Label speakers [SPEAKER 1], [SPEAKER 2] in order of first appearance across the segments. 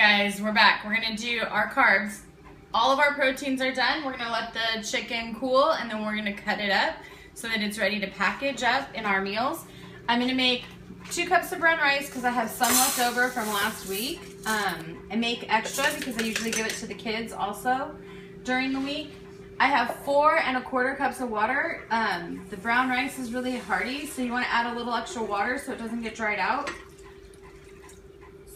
[SPEAKER 1] guys, we're back. We're gonna do our carbs. All of our proteins are done. We're gonna let the chicken cool and then we're gonna cut it up so that it's ready to package up in our meals. I'm gonna make 2 cups of brown rice because I have some left over from last week. I make extra because I usually give it to the kids also during the week. I have 4 1/4 cups of water. The brown rice is really hearty, so you wanna add a little extra water so it doesn't get dried out.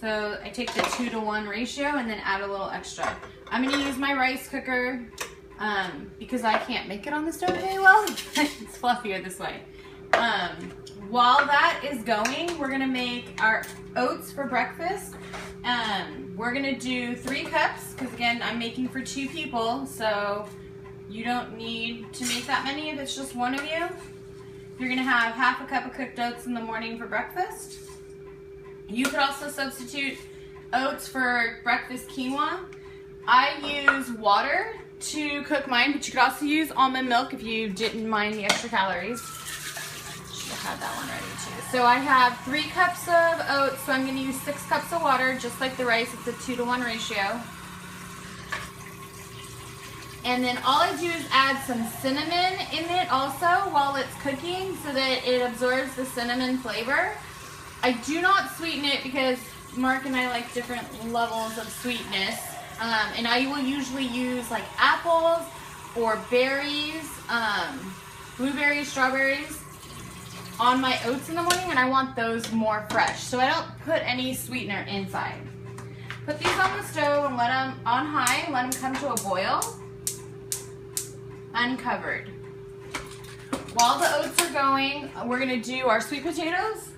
[SPEAKER 1] So I take the 2-to-1 ratio and then add a little extra. I'm gonna use my rice cooker because I can't make it on the stove very well. It's fluffier this way. While that is going, we're gonna make our oats for breakfast. We're gonna do 3 cups because again, I'm making for 2 people, so you don't need to make that many if it's just one of you. You're gonna have 1/2 cup of cooked oats in the morning for breakfast. You could also substitute oats for breakfast quinoa. I use water to cook mine, but you could also use almond milk if you didn't mind the extra calories. Should have had that one ready too. So I have 3 cups of oats, so I'm gonna use 6 cups of water, just like the rice, it's a 2-to-1 ratio. And then all I do is add some cinnamon in it also while it's cooking so that it absorbs the cinnamon flavor. I do not sweeten it because Mark and I like different levels of sweetness. And I will usually use like apples or berries, blueberries, strawberries on my oats in the morning when I want those more fresh. So I don't put any sweetener inside. Put these on the stove and let them on high and let them come to a boil, uncovered. While the oats are going, we're gonna do our sweet potatoes.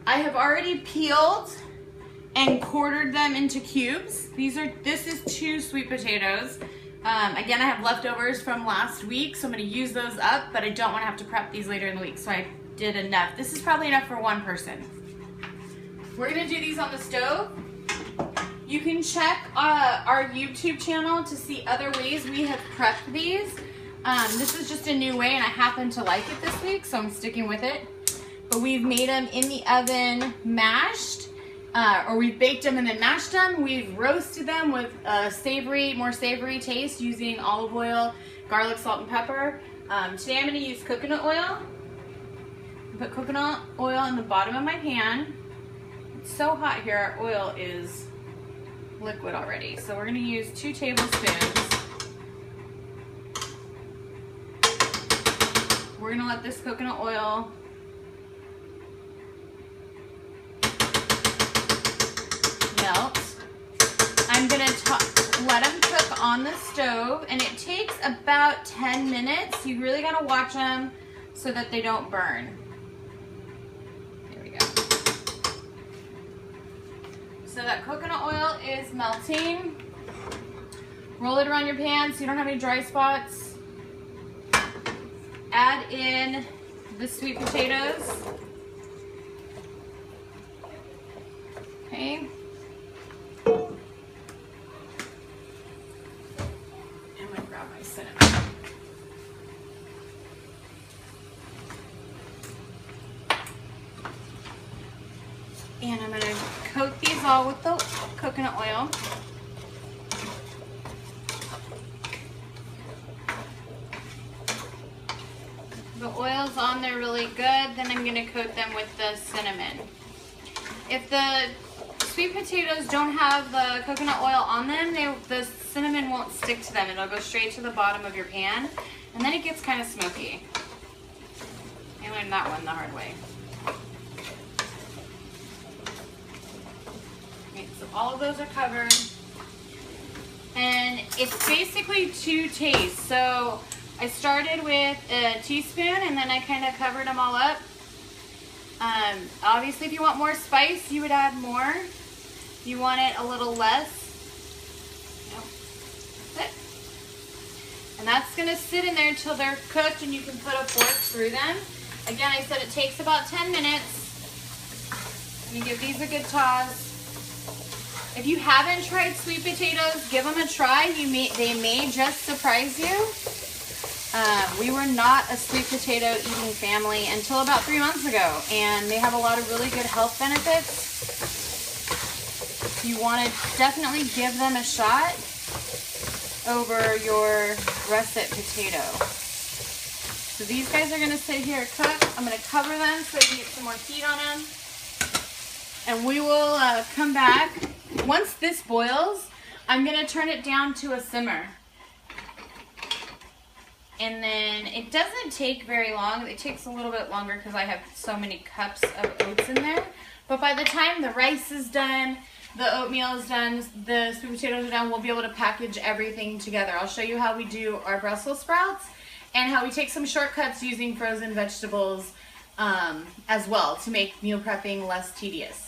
[SPEAKER 1] I have already peeled and quartered them into cubes. This is 2 sweet potatoes. Again, I have leftovers from last week, so I'm gonna use those up, but I don't wanna have to prep these later in the week, so I did enough. This is probably enough for 1 person. We're gonna do these on the stove. You can check our YouTube channel to see other ways we have prepped these. This is just a new way and I happen to like it this week, so I'm sticking with it. But we've made them in the oven mashed, or we've baked them and then mashed them. We've roasted them with a more savory taste using olive oil, garlic, salt, and pepper. Today I'm gonna use coconut oil. Put coconut oil in the bottom of my pan. It's so hot here, our oil is liquid already. So we're gonna use 2 tablespoons. We're gonna let this coconut oil melt. I'm gonna let them cook on the stove, and it takes about 10 minutes. You really gotta watch them so that they don't burn. There we go. So that coconut oil is melting. Roll it around your pan so you don't have any dry spots. Add in the sweet potatoes. Okay. I'm gonna grab my cinnamon. And I'm gonna coat these all with the coconut oil. The oil's on there really good, then I'm gonna coat them with the cinnamon. If the sweet potatoes don't have the coconut oil on them, the cinnamon won't stick to them. It'll go straight to the bottom of your pan, and then it gets kind of smoky. I learned that one the hard way. Okay, so all of those are covered. And it's basically 2 tastes. So I started with a teaspoon and then I kind of covered them all up. Obviously if you want more spice, you would add more. If you want it a little less, that's it. And that's gonna sit in there until they're cooked and you can put a fork through them. Again, I said it takes about 10 minutes. Let me give these a good toss. If you haven't tried sweet potatoes, give them a try. They may just surprise you. We were not a sweet potato eating family until about 3 months ago, and they have a lot of really good health benefits. You want to definitely give them a shot over your russet potato. So these guys are going to sit here cook. I'm going to cover them so we can get some more heat on them. And we will come back. Once this boils, I'm going to turn it down to a simmer. And then it doesn't take very long. It takes a little bit longer because I have so many cups of oats in there. But by the time the rice is done, the oatmeal is done, the sweet potatoes are done, we'll be able to package everything together. I'll show you how we do our Brussels sprouts and how we take some shortcuts using frozen vegetables as well to make meal prepping less tedious.